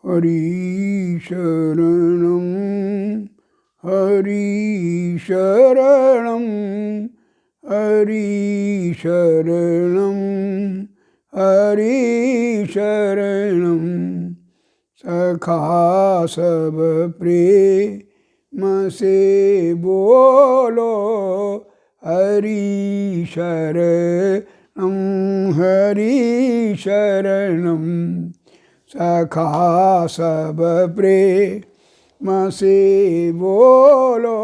हरि शरणं हरि शरणं हरि शरणं हरि शरणं सखा सब प्रेम से बोलो हरि शरणं हरि शरणं सखा सब प्रेम से बोलो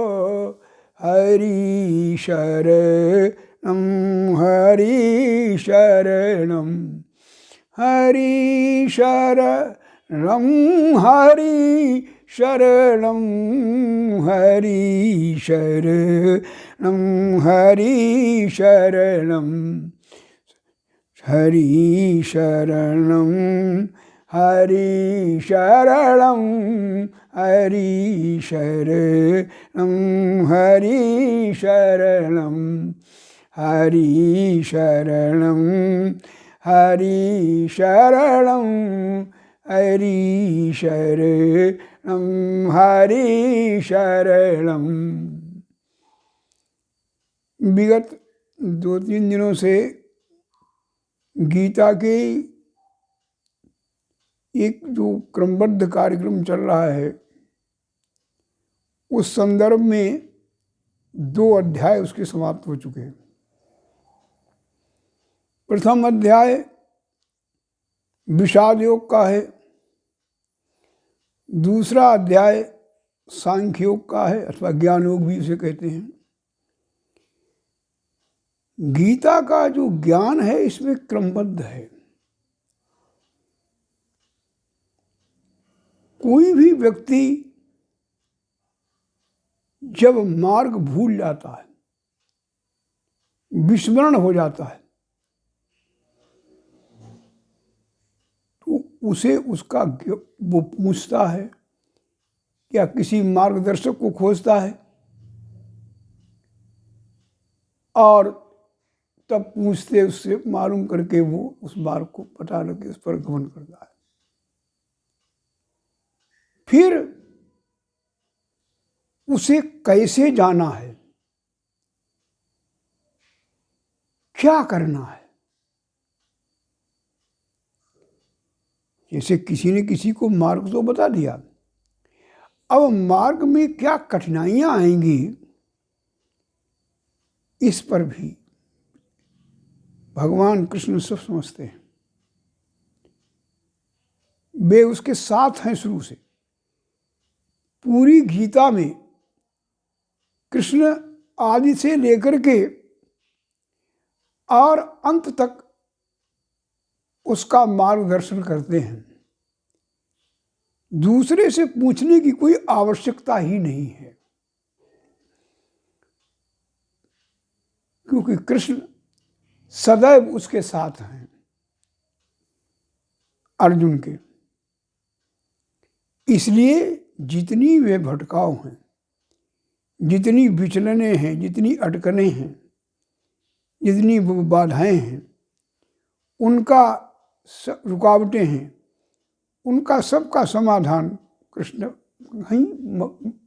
हरि शरणं हरि शरणं हरि शरणं हरि शरणं हरि शरणं हरि शरणं हरि शरणं हरि शरणं हरि शरणं हरि शरणं हरि शरणं हरि शरणं हरि शरणं हरि शरणं। विगत 2-3 दिनों से गीता के एक जो क्रमबद्ध कार्यक्रम चल रहा है उस संदर्भ में 2 अध्याय उसके समाप्त हो चुके हैं। प्रथम अध्याय विषाद योग का है, दूसरा अध्याय सांख्य योग का है अथवा ज्ञान योग भी उसे कहते हैं। गीता का जो ज्ञान है इसमें क्रमबद्ध है। कोई भी व्यक्ति जब मार्ग भूल जाता है, विस्मरण हो जाता है, तो उसे उसका वो पूछता है या किसी मार्गदर्शक को खोजता है और तब पूछते उससे मालूम करके वो उस मार्ग को पता लगे उस पर गमन करता है। फिर उसे कैसे जाना है, क्या करना है, जैसे किसी ने किसी को मार्ग तो बता दिया, अब मार्ग में क्या कठिनाइयां आएंगी इस पर भी भगवान कृष्ण सब समझते हैं। वे उसके साथ हैं शुरू से। पूरी गीता में कृष्ण आदि से लेकर के और अंत तक उसका मार्गदर्शन करते हैं। दूसरे से पूछने की कोई आवश्यकता ही नहीं है, क्योंकि कृष्ण सदैव उसके साथ हैं अर्जुन के। इसलिए जितनी वे भटकाव हैं, जितनी विचलने हैं, जितनी अटकनें हैं, जितनी बाधाएं हैं, उनका रुकावटें हैं, उनका सबका समाधान कृष्ण वहीं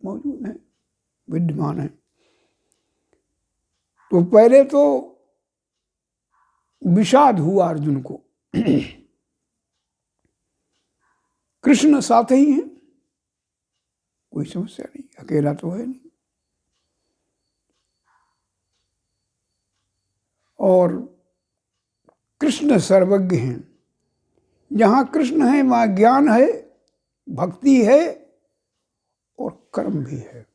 मौजूद है, विद्यमान है। तो पहले तो विषाद हुआ अर्जुन को। कृष्ण साथ ही हैं, कोई समस्या नहीं, अकेला तो है नहीं। और कृष्ण सर्वज्ञ हैं। जहाँ कृष्ण है वहाँ ज्ञान है, भक्ति है और कर्म भी है।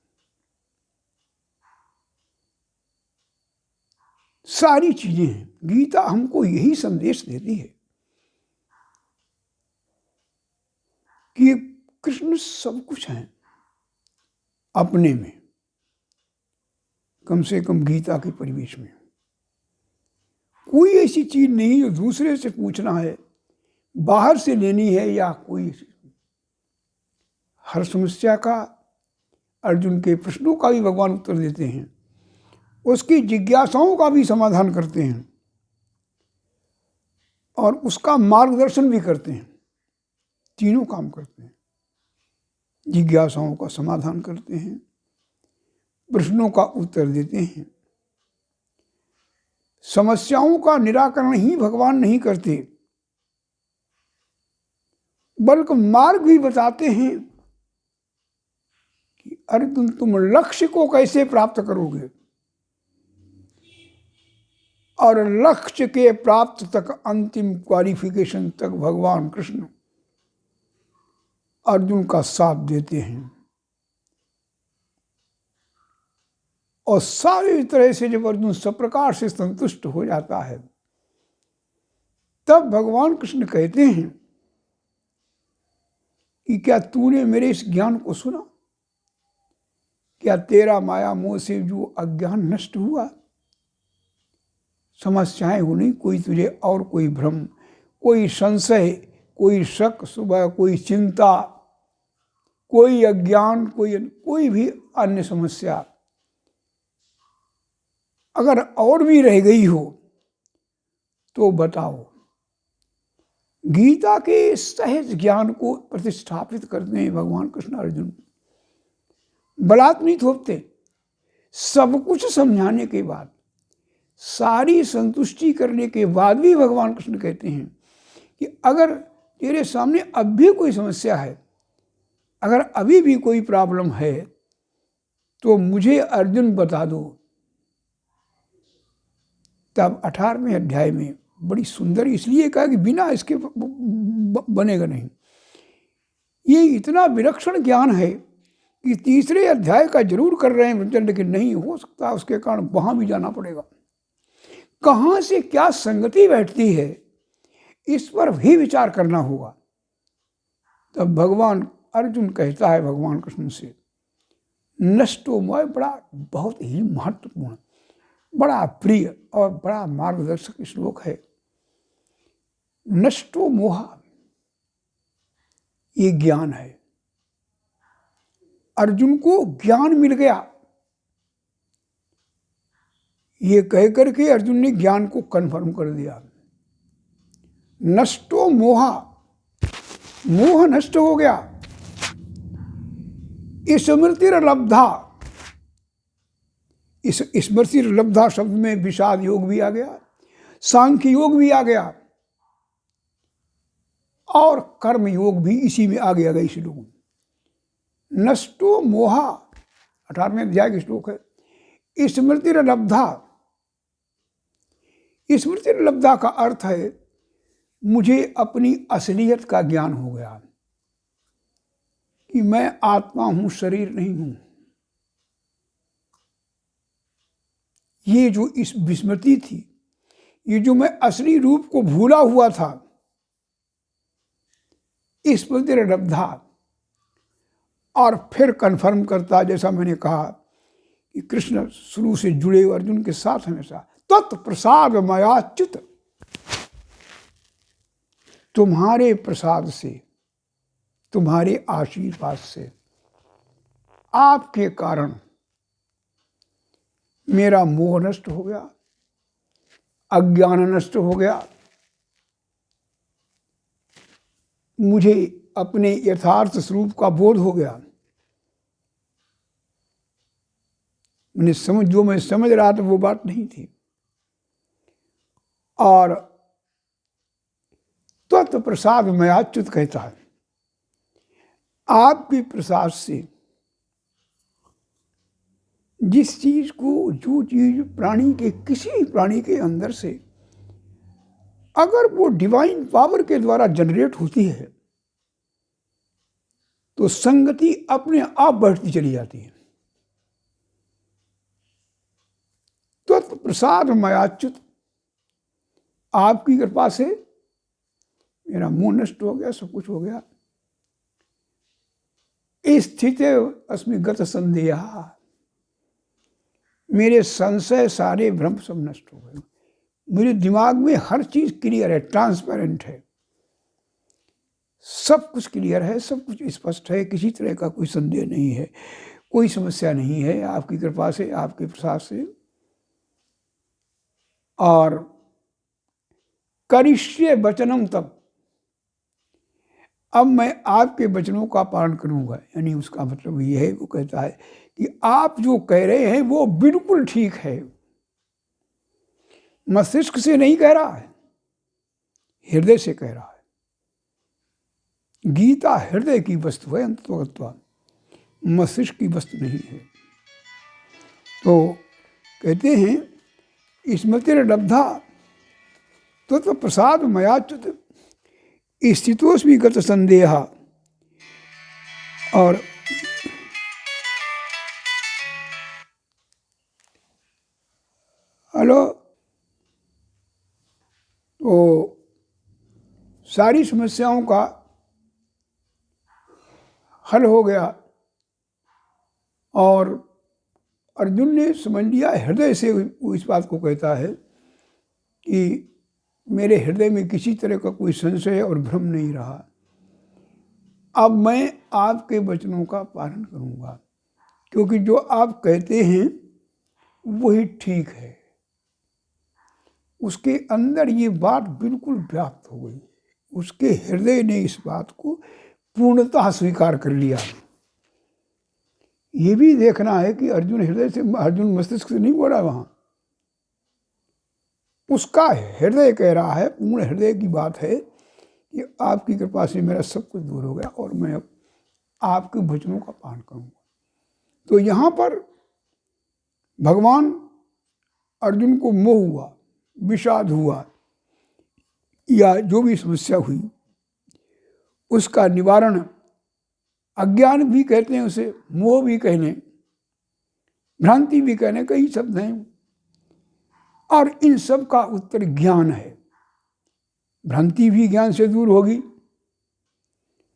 सारी चीजें हैं। गीता हमको यही संदेश देती है कि कृष्ण सब कुछ है अपने में, कम से कम गीता के परिवेश में। कोई ऐसी चीज नहीं जो दूसरे से पूछना है, बाहर से लेनी है या कोई। हर समस्या का, अर्जुन के प्रश्नों का भी भगवान उत्तर देते हैं, उसकी जिज्ञासाओं का भी समाधान करते हैं। और उसका मार्गदर्शन भी करते हैं। तीनों काम करते हैं। जिज्ञासाओं का समाधान करते हैं, प्रश्नों का उत्तर देते हैं। समस्याओं का निराकरण ही भगवान नहीं करते, बल्कि मार्ग भी बताते हैं कि अर्जुन तुम लक्ष्य को कैसे प्राप्त करोगे, और लक्ष्य के प्राप्त तक अंतिम क्वालिफिकेशन तक भगवान कृष्ण अर्जुन का साथ देते हैं। और सारी तरह से जब अर्जुन सब प्रकार से संतुष्ट हो जाता है, तब भगवान कृष्ण कहते हैं कि क्या तूने मेरे इस ज्ञान को सुना? क्या तेरा माया मोह से जो अज्ञान नष्ट हुआ? समस्याएं हो नहीं, कोई तुझे और कोई भ्रम, कोई संशय, कोई शक, सुबह कोई चिंता, कोई अज्ञान, कोई भी अन्य समस्या अगर और भी रह गई हो तो बताओ। गीता के सहज ज्ञान को प्रतिष्ठापित करते हैं भगवान कृष्ण अर्जुन। बलात् नहीं थोपते। सब कुछ समझाने के बाद, सारी संतुष्टि करने के बाद भी भगवान कृष्ण कहते हैं कि अगर तेरे सामने अब भी कोई समस्या है, अगर अभी भी कोई प्रॉब्लम है, तो मुझे अर्जुन बता दो। तब 18वें अध्याय में बड़ी सुंदर इसलिए कहा कि बिना इसके बनेगा नहीं। ये इतना विलक्षण ज्ञान है कि तीसरे अध्याय का जरूर कर रहे हैं वृंजन, लेकिन नहीं हो सकता, उसके कारण वहां भी जाना पड़ेगा। कहाँ से क्या संगति बैठती है, इस पर भी विचार करना होगा। तब भगवान अर्जुन कहता है भगवान कृष्ण से, नष्टो मोह, बड़ा बहुत ही महत्वपूर्ण, बड़ा प्रिय और बड़ा मार्गदर्शक श्लोक है। नष्टो मोह, ये ज्ञान है। अर्जुन को ज्ञान मिल गया। ये कह करके अर्जुन ने ज्ञान को कन्फर्म कर दिया। नष्टो मोह, मोह नष्ट हो गया। स्मृतिर्लब्धा, इस स्मृतिर्लब्धा शब्द में विषाद योग भी आ गया, सांख्य योग भी आ गया, और कर्म योग भी इसी में आ गया इस श्लोक में। नष्टो मोह 18वें अध्याय के श्लोक है। स्मृतिर्लब्धा, स्मृतिर्लब्धा का अर्थ है मुझे अपनी असलियत का ज्ञान हो गया कि मैं आत्मा हूं, शरीर नहीं हूं। ये जो इस विस्मृति थी, ये जो मैं असली रूप को भूला हुआ था, स्मृतिर्लब्धा। और फिर कन्फर्म करता, जैसा मैंने कहा कि कृष्ण शुरू से जुड़े अर्जुन के साथ हमेशा, तत्प्रसाद मयाच्युत, तुम्हारे प्रसाद से, तुम्हारे आशीर्वाद से, आपके कारण मेरा मोह नष्ट हो गया, अज्ञान नष्ट हो गया, मुझे अपने यथार्थ स्वरूप का बोध हो गया। जो मैं समझ रहा था वो बात नहीं थी। और तत्प्रसाद मयाच्युत कहता है, आपके प्रसाद से जिस चीज को, जो चीज प्राणी के, किसी प्राणी के अंदर से अगर वो डिवाइन पावर के द्वारा जनरेट होती है, तो संगति अपने आप बढ़ती चली जाती है। तत्प्रसाद मयाच्युत, आपकी कृपा से मेरा मोह नष्ट हो गया, सब कुछ हो गया। स्थिते अस्मि गत संदेह, मेरे संशय सारे भ्रम सब नष्ट हो गए। मेरे दिमाग में हर चीज क्लियर है, ट्रांसपेरेंट है, सब कुछ क्लियर है, सब कुछ स्पष्ट है, किसी तरह का कोई संदेह नहीं है, कोई समस्या नहीं है, आपकी कृपा से, आपके प्रसाद से। और करिष्ये वचनम तब, अब मैं आपके वचनों का पालन करूंगा। यानी उसका मतलब यह है, वो कहता है कि आप जो कह रहे हैं वो बिल्कुल ठीक है। मस्तिष्क से नहीं कह रहा है, हृदय से कह रहा है। गीता हृदय की वस्तु है अंततः, मस्तिष्क की वस्तु नहीं है। तो कहते हैं स्मृतिर्लब्धा तत्व प्रसाद मयाच्युत स्थितोस्मि गत संदेह। और हेलो, तो सारी समस्याओं का हल हो गया और अर्जुन ने समझ लिया, हृदय से वो इस बात को कहता है कि मेरे हृदय में किसी तरह का कोई संशय और भ्रम नहीं रहा। अब मैं आपके वचनों का पालन करूंगा, क्योंकि जो आप कहते हैं वही ठीक है। उसके अंदर ये बात बिल्कुल व्याप्त हो गई, उसके हृदय ने इस बात को पूर्णतः स्वीकार कर लिया। ये भी देखना है कि अर्जुन मस्तिष्क से नहीं बोला वहां, उसका हृदय कह रहा है, पूर्ण हृदय की बात है कि आपकी कृपा से मेरा सब कुछ दूर हो गया और मैं अब आपके वचनों का पालन करूंगा। तो यहाँ पर भगवान अर्जुन को मोह हुआ, विषाद हुआ, या जो भी समस्या हुई उसका निवारण, अज्ञान भी कहते हैं उसे, मोह भी कहने, भ्रांति भी कहने, कई शब्द हैं। और इन सब का उत्तर ज्ञान है। भ्रांति भी ज्ञान से दूर होगी,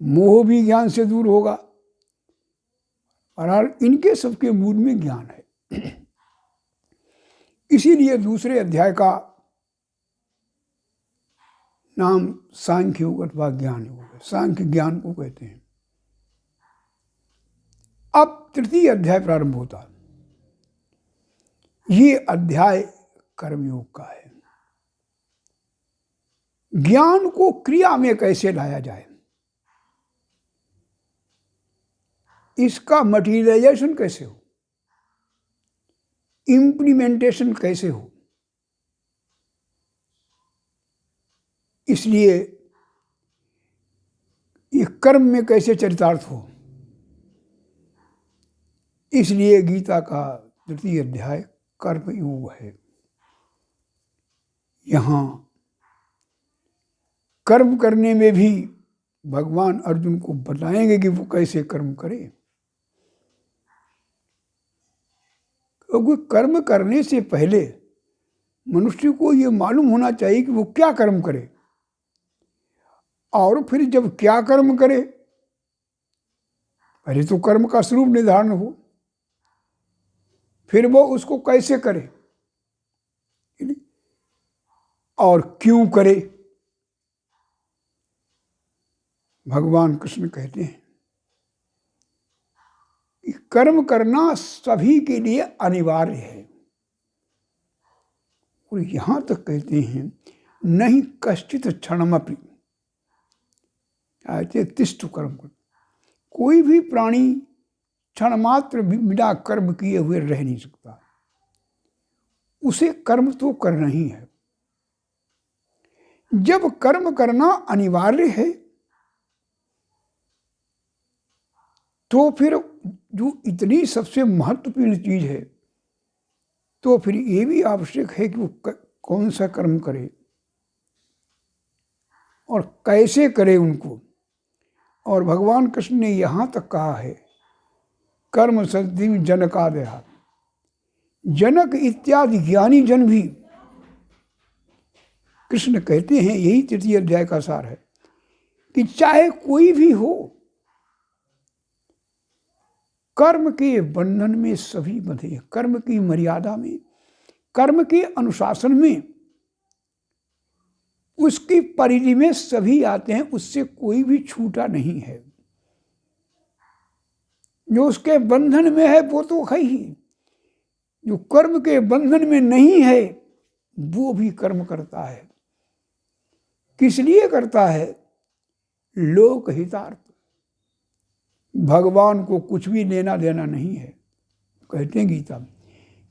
मोह भी ज्ञान से दूर होगा, और इनके सबके मूल में ज्ञान है। इसीलिए दूसरे अध्याय का नाम सांख्य योग अथवा ज्ञान योग है, सांख्य ज्ञान को कहते हैं। अब तृतीय अध्याय प्रारंभ होता है। ये अध्याय कर्मयोग का है। ज्ञान को क्रिया में कैसे लाया जाए, इसका मटीरियलाइजेशन कैसे हो, इम्प्लीमेंटेशन कैसे हो, इसलिए ये कर्म में कैसे चरितार्थ हो, इसलिए गीता का तृतीय अध्याय कर्मयोग है। यहाँ कर्म करने में भी भगवान अर्जुन को बताएंगे कि वो कैसे कर्म करे। क्योंकि कर्म करने से पहले मनुष्य को ये मालूम होना चाहिए कि वो क्या कर्म करे, और फिर जब क्या कर्म करे, पहले तो कर्म का स्वरूप निर्धारण हो, फिर वो उसको कैसे करे और क्यों करे। भगवान कृष्ण कहते हैं कि कर्म करना सभी के लिए अनिवार्य है, और यहां तक कहते हैं नहीं कश्चित क्षणमपि तिष्ठ कर्म कर, कोई भी प्राणी क्षण मात्र बिना कर्म किए हुए रह नहीं सकता। उसे कर्म तो करना ही है। जब कर्म करना अनिवार्य है तो फिर जो इतनी सबसे महत्वपूर्ण चीज है, तो फिर ये भी आवश्यक है कि वो कौन सा कर्म करे और कैसे करे उनको। और भगवान कृष्ण ने यहाँ तक कहा है, कर्म संधि जनकादया, जनक इत्यादि ज्ञानी जन भी, कृष्ण कहते हैं, यही तृतीय अध्याय का सार है, कि चाहे कोई भी हो, कर्म के बंधन में सभी बंधे हैं। कर्म की मर्यादा में, कर्म के अनुशासन में, उसकी परिधि में सभी आते हैं, उससे कोई भी छूटा नहीं है। जो उसके बंधन में है वो तो है ही, जो कर्म के बंधन में नहीं है वो भी कर्म करता है। किस लिए करता है? लोक हितार्थ। भगवान को कुछ भी लेना देना नहीं है। कहते हैं गीता में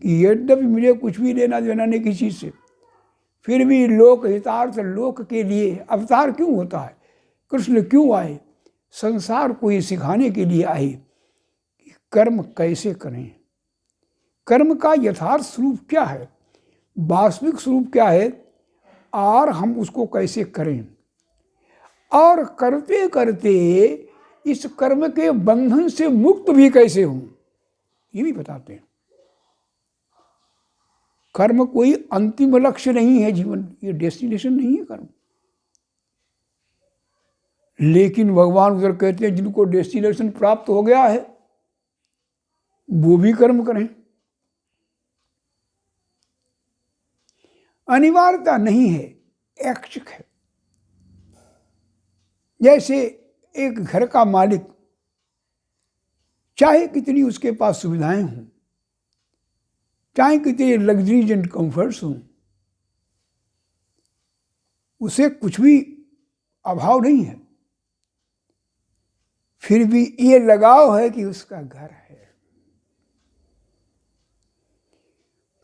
कि यद्यपि मुझे कुछ भी लेना देना नहीं किसी से, फिर भी लोक हितार्थ, लोक के लिए अवतार क्यों होता है? कृष्ण क्यों आए? संसार को ये सिखाने के लिए आए कि कर्म कैसे करें, कर्म का यथार्थ स्वरूप क्या है, वास्तविक स्वरूप क्या है, और हम उसको कैसे करें, और करते करते इस कर्म के बंधन से मुक्त भी कैसे हों, ये भी बताते हैं। कर्म कोई अंतिम लक्ष्य नहीं है जीवन, ये डेस्टिनेशन नहीं है कर्म। लेकिन भगवान उधर कहते हैं जिनको डेस्टिनेशन प्राप्त हो गया है वो भी कर्म करें। अनिवार्यता नहीं है, ऐच्छिक है। जैसे एक घर का मालिक चाहे कितनी उसके पास सुविधाएं हों, चाहे कितने लग्जरीज एंड कंफर्ट्स हों, उसे कुछ भी अभाव नहीं है, फिर भी ये लगाव है कि उसका घर है।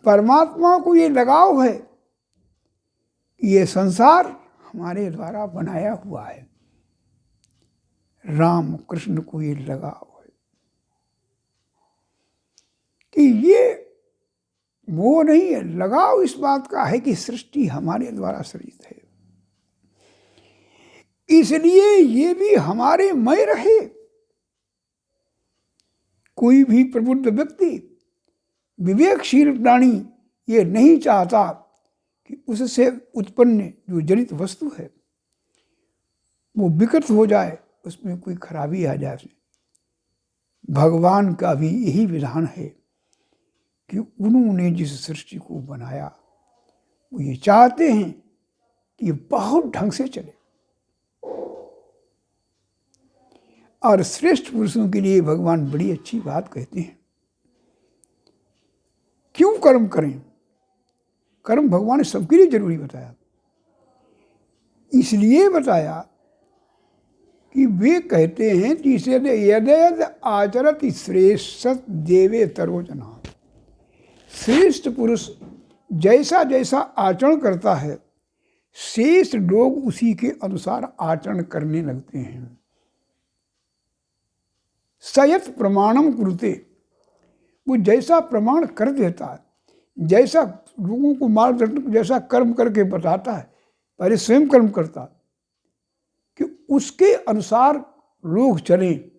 परमात्मा को ये लगाव है कि ये संसार हमारे द्वारा बनाया हुआ है। राम कृष्ण को ये लगाव है कि ये वो नहीं है, लगाव इस बात का है कि सृष्टि हमारे द्वारा सृजित है, इसलिए ये भी हमारे मय रहे। कोई भी प्रबुद्ध व्यक्ति, विवेकशील प्राणी ये नहीं चाहता कि उससे उत्पन्न जो जनित वस्तु है वो विकृत हो जाए, उसमें कोई खराबी आ जाए। भगवान का भी यही विधान है कि उन्होंने जिस सृष्टि को बनाया वो ये चाहते हैं कि बहुत ढंग से चले। और श्रेष्ठ पुरुषों के लिए भगवान बड़ी अच्छी बात कहते हैं। क्यों कर्म करें? कर्म भगवान ने सबके लिए जरूरी बताया, इसलिए बताया कि वे कहते हैं तीसरे यद यद आचरति श्रेष्ठ देवे तरोजना। श्रेष्ठ पुरुष जैसा जैसा आचरण करता है, शेष लोग उसी के अनुसार आचरण करने लगते हैं। सयत प्रमाणम कुरुते, वो जैसा प्रमाण कर देता है, जैसा लोगों को मार्गदर्शन, जैसा कर्म करके बताता है, पहले स्वयं कर्म करता कि उसके अनुसार लोग चलें।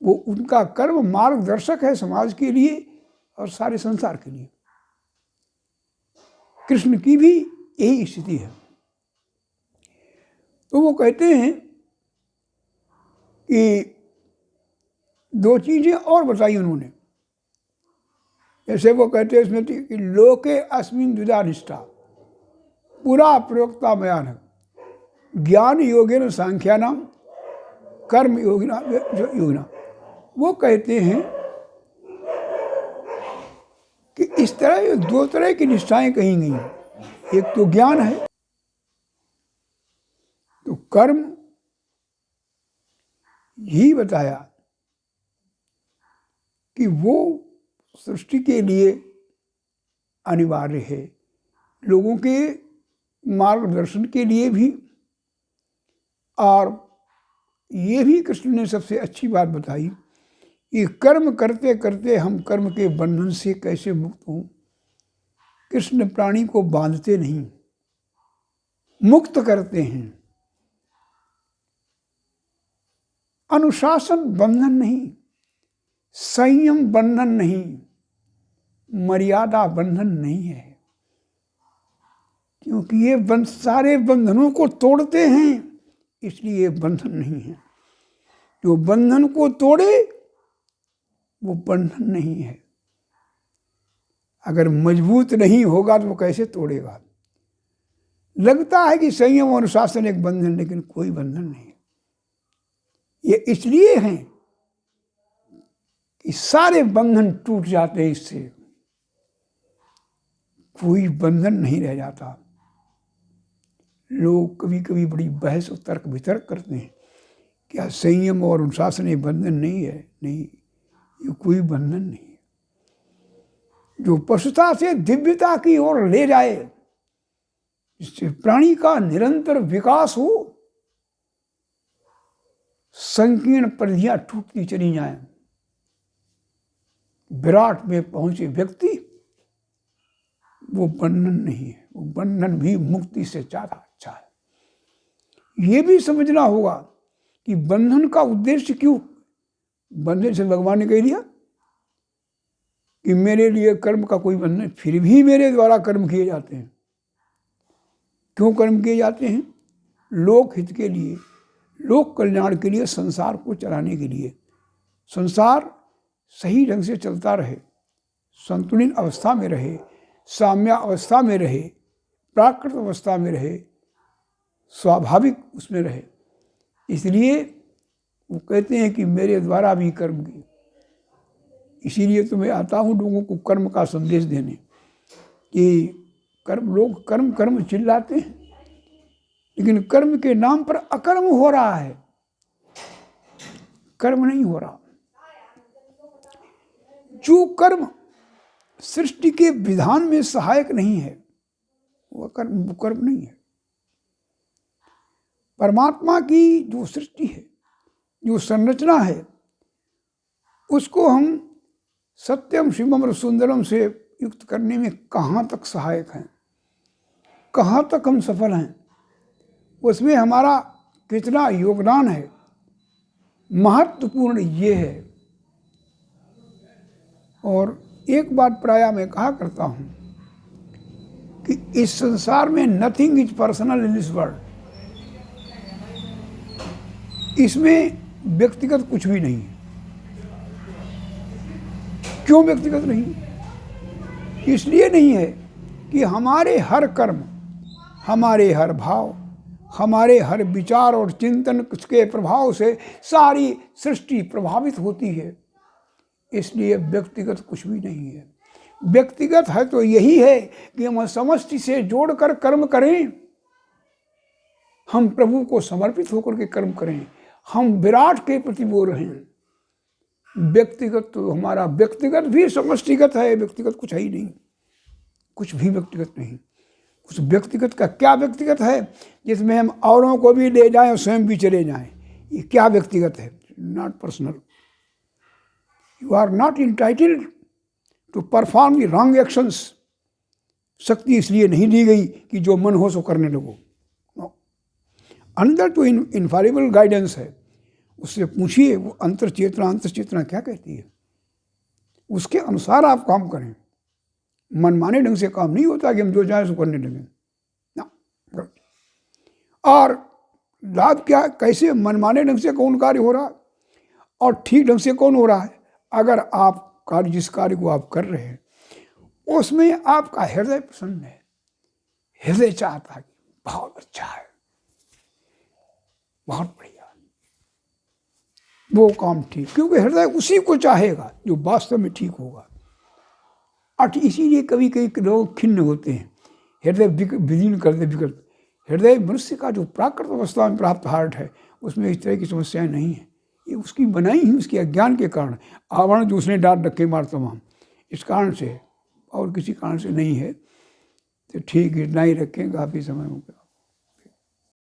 वो उनका कर्म मार्गदर्शक है समाज के लिए और सारे संसार के लिए। कृष्ण की भी यही स्थिति है। तो वो कहते हैं कि दो चीजें और बताई उन्होंने। जैसे वो कहते हैं इसमें कि लोके अस्मिन् द्विधा निष्ठा पुरा प्रयोक्ता मयान ज्ञान योगेन सांख्यानाम कर्म योगिना। वो कहते हैं कि इस तरह दो तरह की निष्ठाएं कही गई हैं। एक तो ज्ञान है, तो कर्म ही बताया कि वो सृष्टि के लिए अनिवार्य है, लोगों के मार्गदर्शन के लिए भी। और ये भी कृष्ण ने सबसे अच्छी बात बताई कि कर्म करते करते हम कर्म के बंधन से कैसे मुक्त हों। कृष्ण प्राणी को बांधते नहीं, मुक्त करते हैं। अनुशासन बंधन नहीं, संयम बंधन नहीं, मर्यादा बंधन नहीं है, क्योंकि ये सारे बंधनों को तोड़ते हैं, इसलिए बंधन नहीं है। जो बंधन को तोड़े वो बंधन नहीं है। अगर मजबूत नहीं होगा तो वो कैसे तोड़ेगा? लगता है कि संयम और अनुशासन एक बंधन, लेकिन कोई बंधन नहीं है। ये इसलिए है कि सारे बंधन टूट जाते हैं, इससे कोई बंधन नहीं रह जाता। लोग कभी कभी बड़ी बहस और तर्क वितर्क करते हैं, क्या संयम और अनुशासन ये बंधन नहीं है? नहीं, ये कोई बंधन नहीं है। जो पशुता से दिव्यता की ओर ले जाए, जिससे प्राणी का निरंतर विकास हो, संकीर्ण परिधियां टूटती चली जाएं, विराट में पहुंचे व्यक्ति, वो बंधन नहीं है। वो बंधन भी मुक्ति से ज्यादा अच्छा है। ये भी समझना होगा कि बंधन का उद्देश्य क्यों? बंधन से भगवान ने कह दिया कि मेरे लिए कर्म का कोई बंधन, फिर भी मेरे द्वारा कर्म किए जाते हैं। क्यों कर्म किए जाते हैं? लोक हित के लिए, लोक कल्याण के लिए, संसार को चलाने के लिए। संसार सही ढंग से चलता रहे, संतुलित अवस्था में रहे, साम्य अवस्था में रहे, प्राकृत अवस्था में रहे, स्वाभाविक उसमें रहे। इसलिए वो कहते हैं कि मेरे द्वारा भी कर्म किए। इसीलिए तो मैं आता हूँ लोगों को कर्म का संदेश देने कि कर्म, लोग कर्म कर्म चिल्लाते हैं, लेकिन कर्म के नाम पर अकर्म हो रहा है, कर्म नहीं हो रहा। जो कर्म सृष्टि के विधान में सहायक नहीं है, वो कर्म नहीं है। परमात्मा की जो सृष्टि है, जो संरचना है, उसको हम सत्यम शिवम और सुंदरम से युक्त करने में कहाँ तक सहायक हैं, कहाँ तक हम सफल हैं, उसमें हमारा कितना योगदान है, महत्वपूर्ण ये है। और एक बात प्रायः मैं कहा करता हूँ कि इस संसार में nothing is personal in this world. इसमें व्यक्तिगत कुछ भी नहीं है। क्यों व्यक्तिगत नहीं? इसलिए नहीं है कि हमारे हर कर्म, हमारे हर भाव, हमारे हर विचार और चिंतन के प्रभाव से सारी सृष्टि प्रभावित होती है। इसलिए व्यक्तिगत कुछ भी नहीं है। व्यक्तिगत है तो यही है कि हम समष्टि से जोड़कर कर्म करें, हम प्रभु को समर्पित होकर के कर्म करें, हम विराट के प्रति वो रहें। व्यक्तिगत तो हमारा व्यक्तिगत भी समष्टिगत है, व्यक्तिगत कुछ है ही नहीं, कुछ भी व्यक्तिगत नहीं। उस व्यक्तिगत का क्या व्यक्तिगत है जिसमें हम औरों को भी ले जाएं और स्वयं भी चले जाएं? ये क्या व्यक्तिगत है? Not personal. You are not entitled to perform the wrong actions. शक्ति इसलिए नहीं दी गई कि जो मन हो सो करने लगो। अंदर तो इनफॉलिबल गाइडेंस है। उससे पूछिए वो अंतर चेतना क्या कहती है, उसके अनुसार आप काम करें। मनमाने ढंग से काम नहीं होता कि हम जो चाहें सो करने लगे ना। और लाभ क्या, कैसे मनमाने ढंग से कौन कार्य हो रहा है और ठीक ढंग से कौन हो रहा है? अगर आप कार्य, जिस कार्य को आप कर रहे हैं उसमें आपका हृदय प्रसन्न है, हृदय चाहता है बहुत अच्छा है, बहुत बढ़िया, वो काम ठीक, क्योंकि हृदय उसी को चाहेगा जो वास्तव में ठीक होगा। और इसीलिए कभी कभी लोग खिन्न होते हैं, हृदय विलीन करते बिगड़ते। हृदय मनुष्य का जो प्राकृत अवस्था में प्राप्त हार्ट है, उसमें इस तरह की समस्याएं नहीं है। ये उसकी बनाई ही उसके अज्ञान के कारण, आवरण जो उसने डाल रखे मार तमाम, इस कारण से, और किसी कारण से नहीं है। तो ठीक, इतना ही रखें, काफ़ी समय हो गया।